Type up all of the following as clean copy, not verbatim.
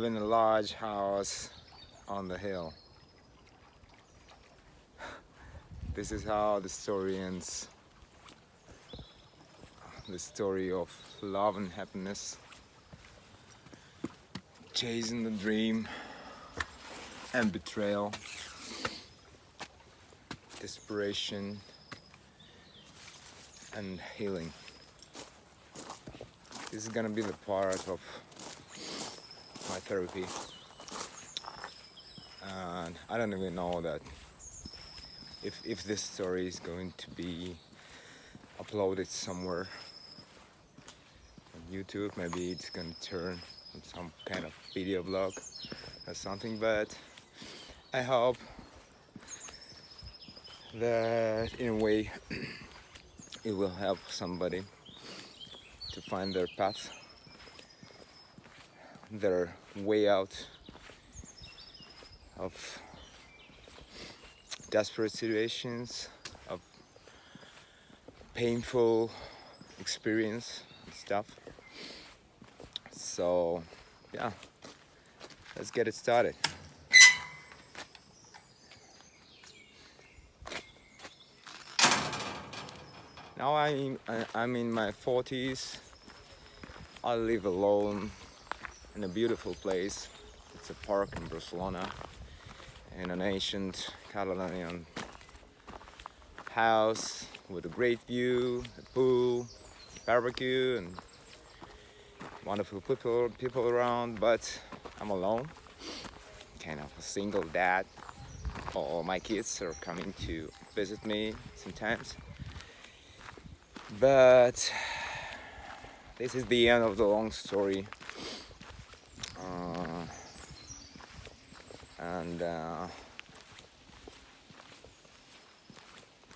live in a large house on the hill. This is how the story ends. The story of love and happiness, chasing the dream and betrayal, desperation and healing. This is gonna be the part of my therapy, and I don't even know that if this story is going to be uploaded somewhere on YouTube. Maybe it's gonna turn on some kind of video blog or something, but I hope that in a way it will help somebody to find their path, their way out of desperate situations, of painful experience and stuff. So yeah, let's get it started. Now I'm in my 40s. I live alone in a beautiful place. It's a park in Barcelona, in an ancient Catalonian house with a great view, a pool, barbecue, and wonderful people around. But I'm alone, kind of a single dad. All my kids are coming to visit me sometimes. But this is the end of the long story.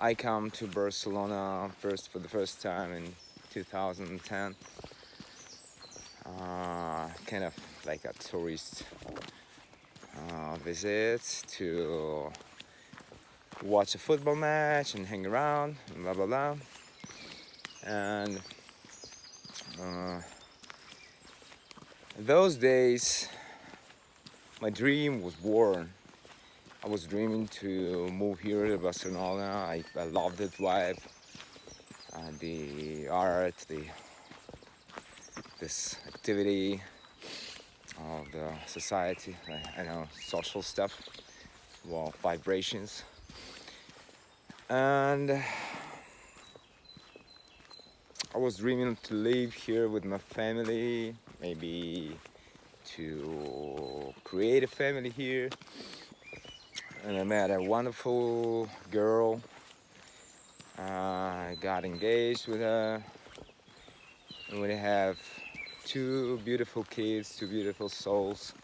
I come to Barcelona for the first time in 2010. Kind of like a tourist visit to watch a football match and hang around and blah blah blah. And those days my dream was born. I was dreaming to move here to Barcelona. I loved the vibe, the art, this activity of the society, I know, social stuff, well, vibrations. And I was dreaming to live here with my family, maybe to create a family here. And I met a wonderful girl. I got engaged with her, and we have two beautiful kids, two beautiful souls,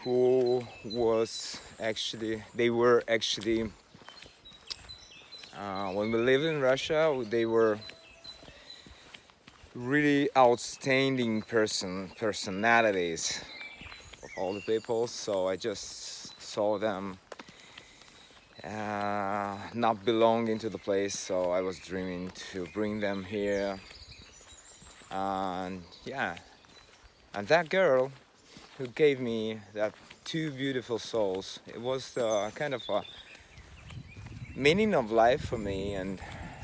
who they were actually when we lived in Russia, they were really outstanding personalities of all the people. So I just saw them not belonging to the place, so I was dreaming to bring them here. And yeah, and that girl who gave me that two beautiful souls, it was kind of a meaning of life for me. And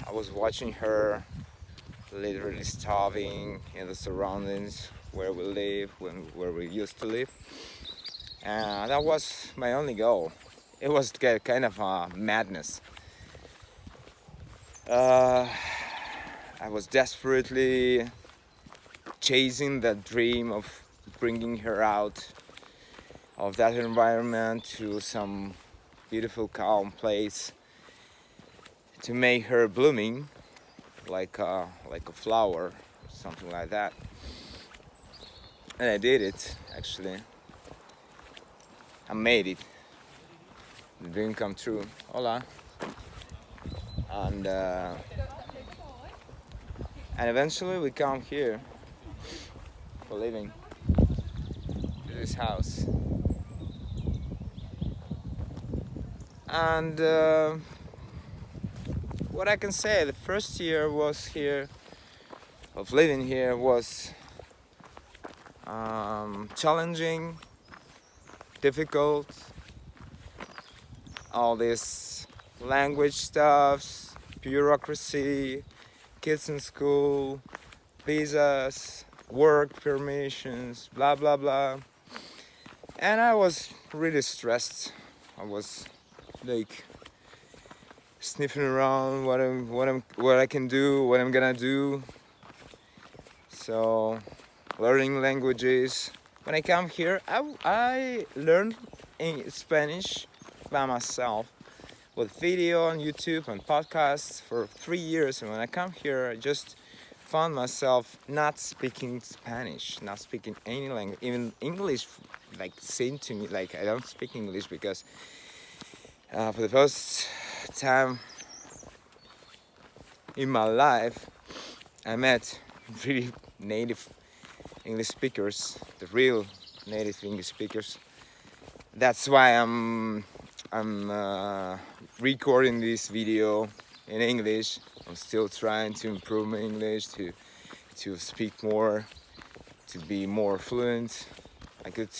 I was watching her literally starving in the surroundings where we live, where we used to live. And that was my only goal. It was kind of a madness. I was desperately chasing that dream of bringing her out of that environment to some beautiful, calm place, to make her blooming like a flower, something like that. And I did it, actually. I made it. The dream come true. Hola. And eventually we come here for living to this house. And what I can say, the first year was here of living here was challenging, difficult, all this language stuffs, bureaucracy, kids in school, visas, work permissions, blah blah blah. And I was really stressed. I was like sniffing around what I can do, what I'm gonna do. So learning languages. When I come here, I learned in Spanish by myself with video on YouTube and podcasts for 3 years. And when I come here, I just found myself not speaking Spanish, not speaking any language, even English. Like seemed to me like I don't speak English because for the first time in my life, I met really native English speakers, the real native English speakers. That's why I'm recording this video in English. I'm still trying to improve my English, to speak more, to be more fluent. I could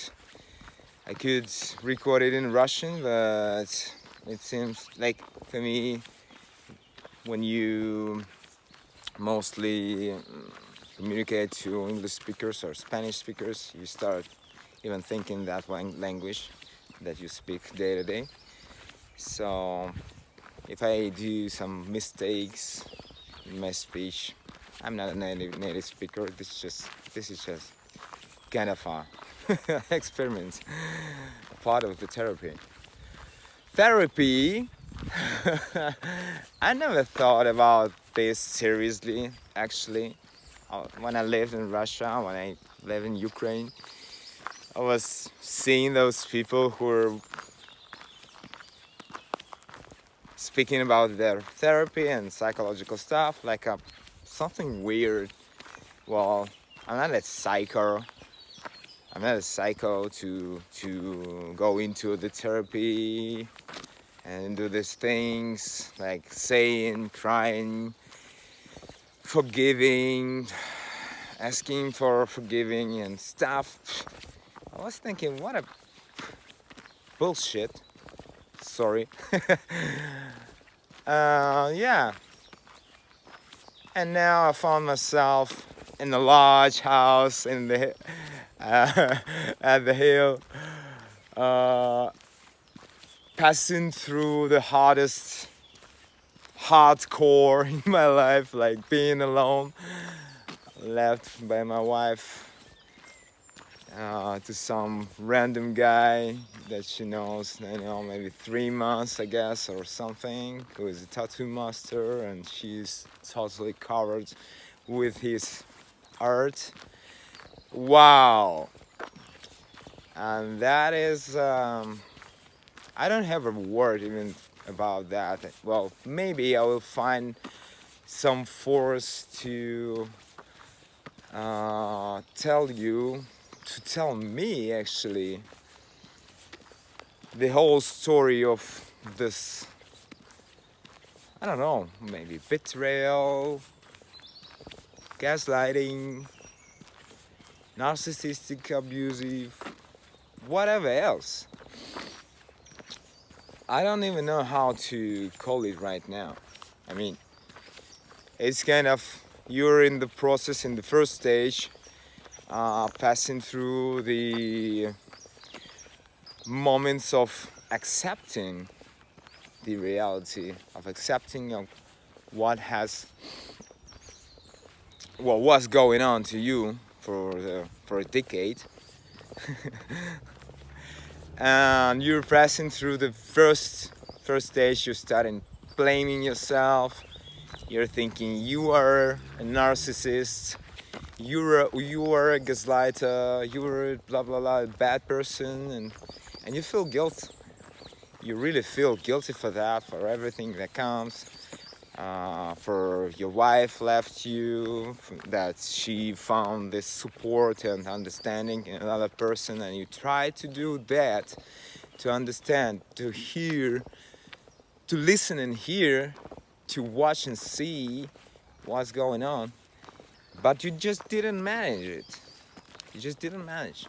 record it in Russian, but it seems like for me, when you mostly communicate to English speakers or Spanish speakers, you start even thinking that language that you speak day to day. So if I do some mistakes in my speech, I'm not a native speaker. This is just kind of a experiment, part of the therapy. I never thought about this seriously, actually. When I lived in Russia, when I lived in Ukraine, I was seeing those people who were speaking about their therapy and psychological stuff like something weird. Well, I'm not a psycho. I'm not a psycho to go into the therapy and do these things like saying, crying, forgiving, asking for forgiving and stuff. I was thinking, what a bullshit. Sorry. Yeah. And now I found myself in a large house in the at the hill, passing through the hardcore in my life, like being alone, left by my wife to some random guy that she knows, maybe 3 months, I guess, or something, who is a tattoo master, and she's totally covered with his art. Wow. And that is I don't have a word even about that. Well, maybe I will find some force to tell me actually the whole story of this, I don't know, maybe betrayal, gaslighting, narcissistic, abusive, whatever else. I don't even know how to call it right now. I mean, it's kind of, you're in the process, in the first stage, passing through the moments of accepting the reality, of accepting what was going on to you for a decade. And you're passing through the first stage. You're starting blaming yourself. You're thinking you are a narcissist, you are a gaslighter, you are a blah blah blah, a bad person, and you feel guilt. You really feel guilty for that, for everything that comes. For your wife left you, that she found this support and understanding in another person, and you try to do that, to understand, to hear, to listen and hear, to watch and see what's going on, but you just didn't manage it. You just didn't manage.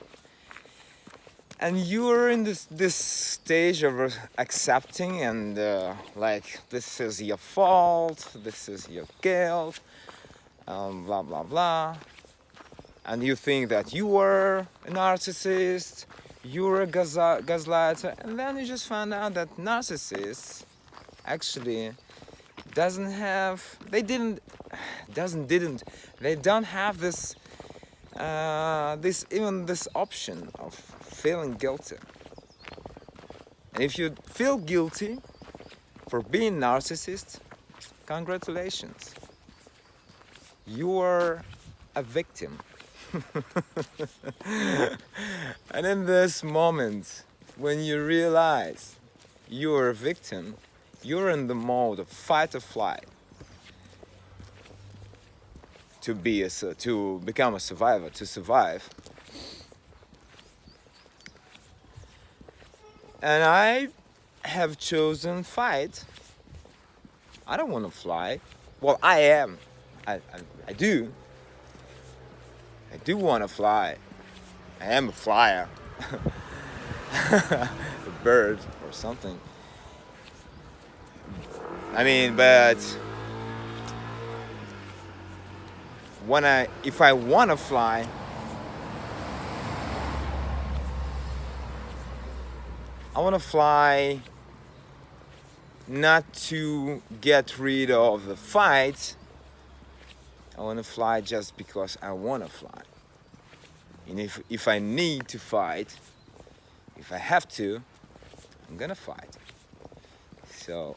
And you're in this stage of accepting and like, this is your fault, this is your guilt, blah blah blah. And you think that you were a narcissist, you were a gaslighter, and then you just find out that narcissists actually doesn't have, they didn't, they don't have this this option of feeling guilty. And if you feel guilty for being narcissist, congratulations, you are a victim. And in this moment, when you realize you are a victim, you're in the mode of fight or flight. To become a survivor, to survive. And I have chosen fight. I don't want to fly. Well, I am. I do. I do want to fly. I am a flyer. A bird or something. I mean, but if I want to fly, I want to fly not to get rid of the fight. I want to fly just because I want to fly. And if I need to fight, if I have to, I'm gonna fight. So,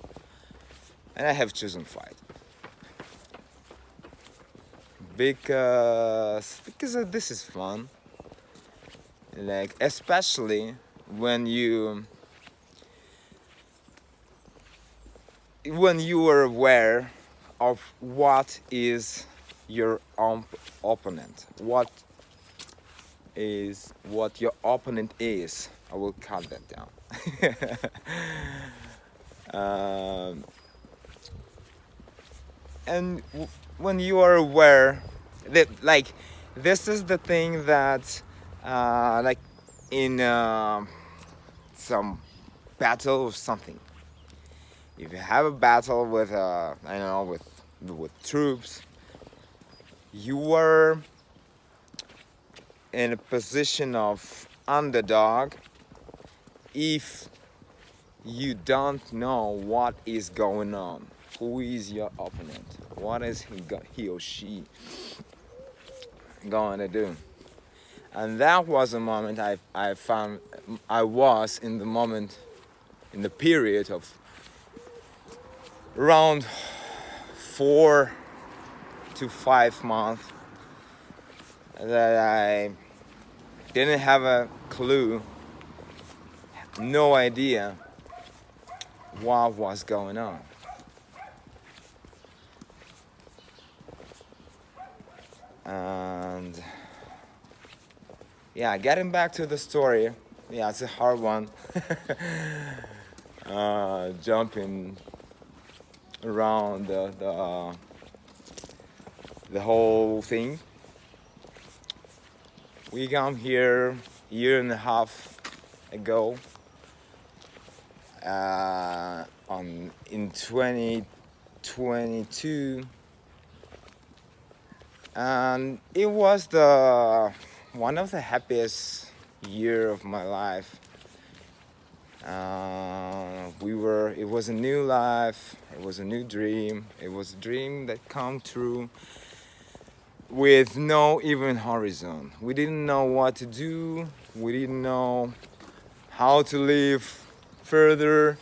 and I have chosen fight. Because this is fun. Like, especially when you are aware of what is your opponent, what your opponent is. I will cut that down. And when you are aware that, like, this is the thing that like in some battle or something, if you have a battle with I don't know, with troops, you are in a position of underdog if you don't know what is going on. Who is your opponent? What is he or she going to do? And that was a moment I found I was in the period of around 4 to 5 months that I didn't have a clue, no idea what was going on. And yeah, getting back to the story, yeah, it's a hard one. Jumping around the whole thing. We came here a year and a half ago, in 2022, and it was one of the happiest year of my life. It was a new life, it was a new dream, it was a dream that come true with no even horizon. We didn't know what to do, we didn't know how to live further.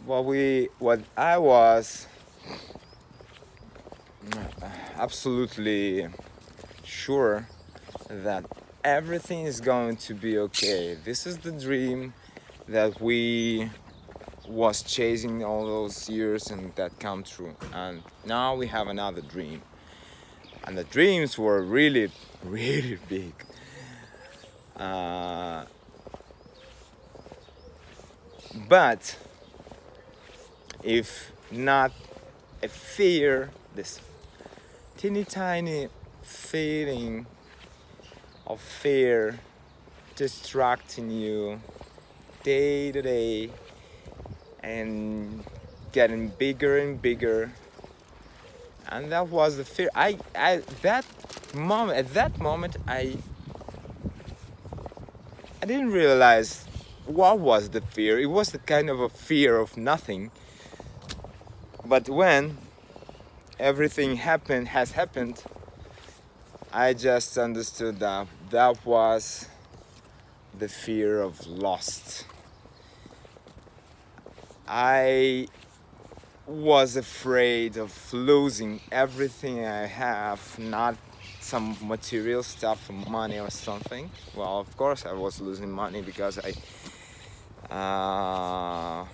What I was absolutely sure that everything is going to be okay. This is the dream that we was chasing all those years and that come true. And now we have another dream. And the dreams were really, really big. But if not a fear, this teeny tiny feeling of fear distracting you day to day and getting bigger and bigger. And that was the fear. At that moment, I didn't realize what was the fear. It was the kind of a fear of nothing. But when everything has happened, I just understood that that was the fear of lost. I was afraid of losing everything I have, not some material stuff, money or something. Well, of course I was losing money because I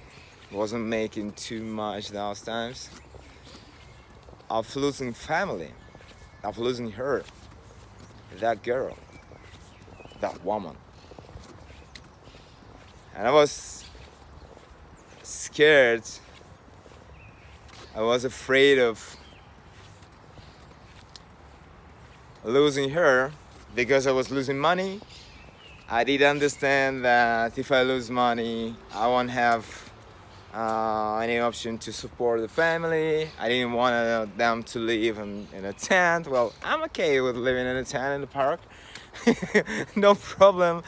wasn't making too much those times. Of losing family, of losing her, that girl, that woman. And I was scared. I was afraid of losing her because I was losing money. I did understand that if I lose money, I won't have any option to support the family. I didn't want them to live in a tent. Well, I'm okay with living in a tent in the park. No problem,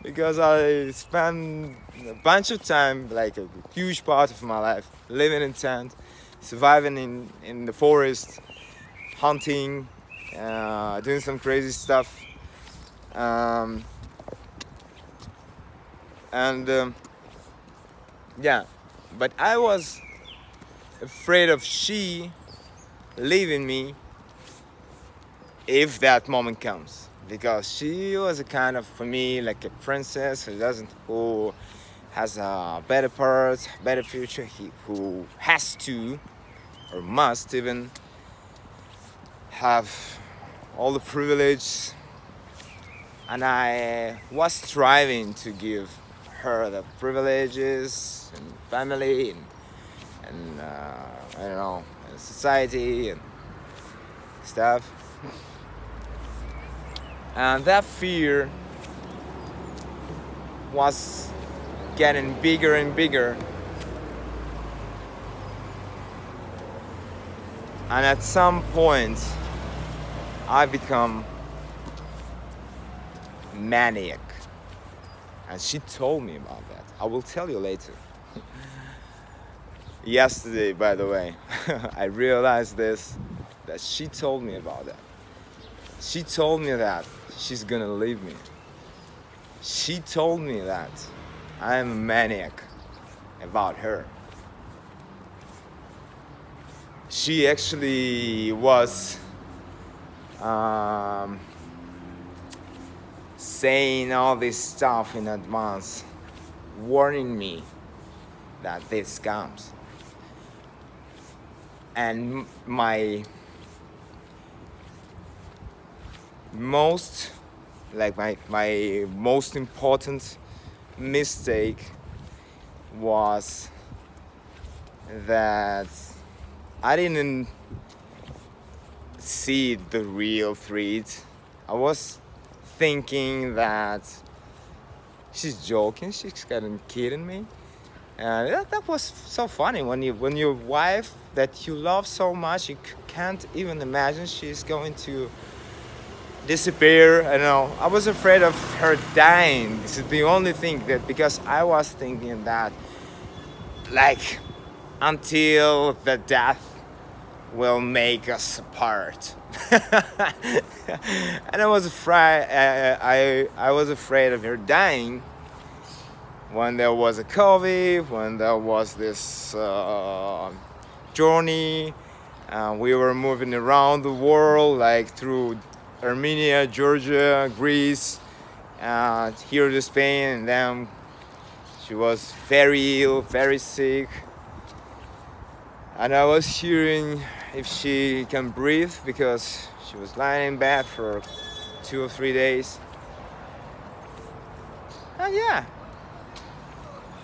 because I spent a bunch of time, like a huge part of my life, living in tent, surviving in the forest, hunting, doing some crazy stuff. Yeah, but I was afraid of she leaving me if that moment comes, because she was a kind of, for me, like a princess who has a better part, better future, who has to or must even have all the privilege, and I was striving to give her the privileges and family and I don't know, and society and stuff. And that fear was getting bigger and bigger. And at some point, I become maniac. And she told me about that. I will tell you later. Yesterday, by the way, I realized this, that she told me about that. She told me that she's gonna leave me. She told me that I'm a maniac about her. She actually was saying all this stuff in advance, warning me that this comes. And my most important mistake was that I didn't see the real threat. I was thinking that she's joking, she's kind of kidding me. And that was so funny when your wife that you love so much, you can't even imagine she's going to disappear. I know. I was afraid of her dying. This is the only thing, that because I was thinking that, like, until the death will make us apart. And I was afraid. I was afraid of her dying when there was a COVID, when there was this journey. We were moving around the world, like through Armenia, Georgia, Greece, here to Spain, and then she was very ill, very sick. And I was hearing if she can breathe, because she was lying in bed for 2 or 3 days. And yeah,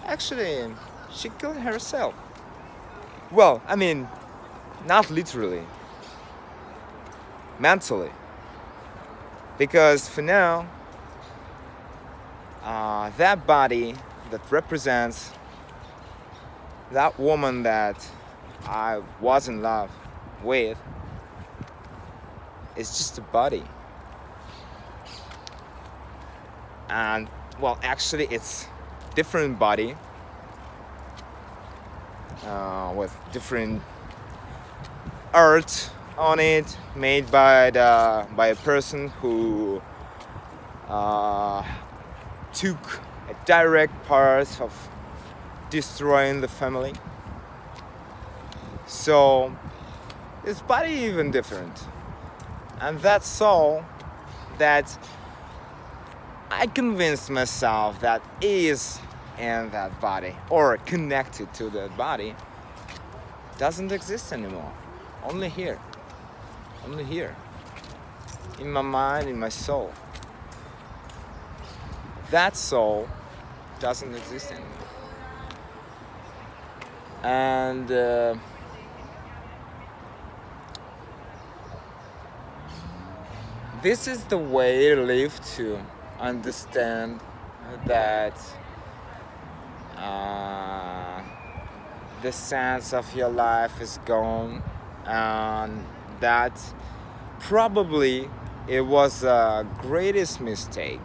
actually, she killed herself. Well, I mean, not literally, mentally. Because for now, that body that represents that woman that I was in love with is just a body. And well, actually it's different body with different art on it, made by a person who took a direct part of destroying the family. So this body even different, and that's all that I convinced myself that is in that body or connected to that body doesn't exist anymore. Only here. Only here. In my mind, in my soul. That soul doesn't exist anymore. And this is the way to live, to understand that the sense of your life is gone, and that probably it was a greatest mistake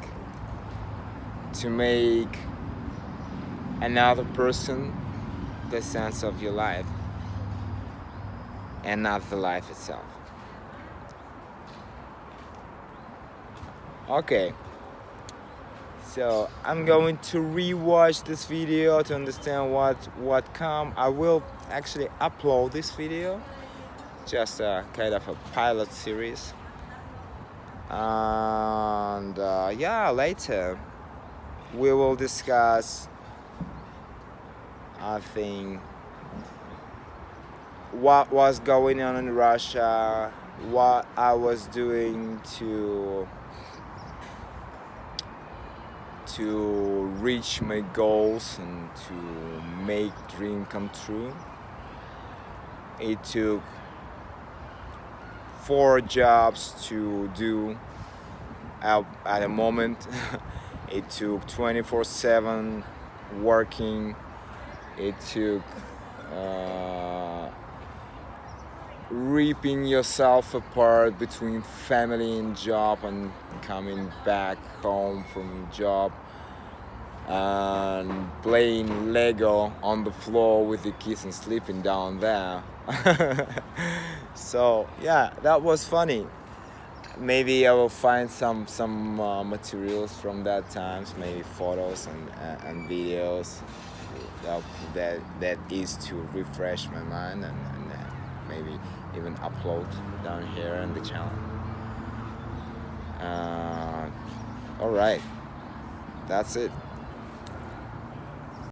to make another person the sense of your life and not the life itself. Okay, so I'm going to rewatch this video to understand what come. I will actually upload this video, just a kind of a pilot series, and yeah, later we will discuss, I think, what was going on in Russia, what I was doing to reach my goals and to make dream come true. It took 4 jobs to do at a moment. It took 24/7 working. It took ripping yourself apart between family and job, and coming back home from job and playing Lego on the floor with the kids and sleeping down there. So yeah, that was funny. Maybe I will find some materials from that times, maybe photos and videos that is to refresh my mind, and maybe even upload down here in the channel. All right, that's it.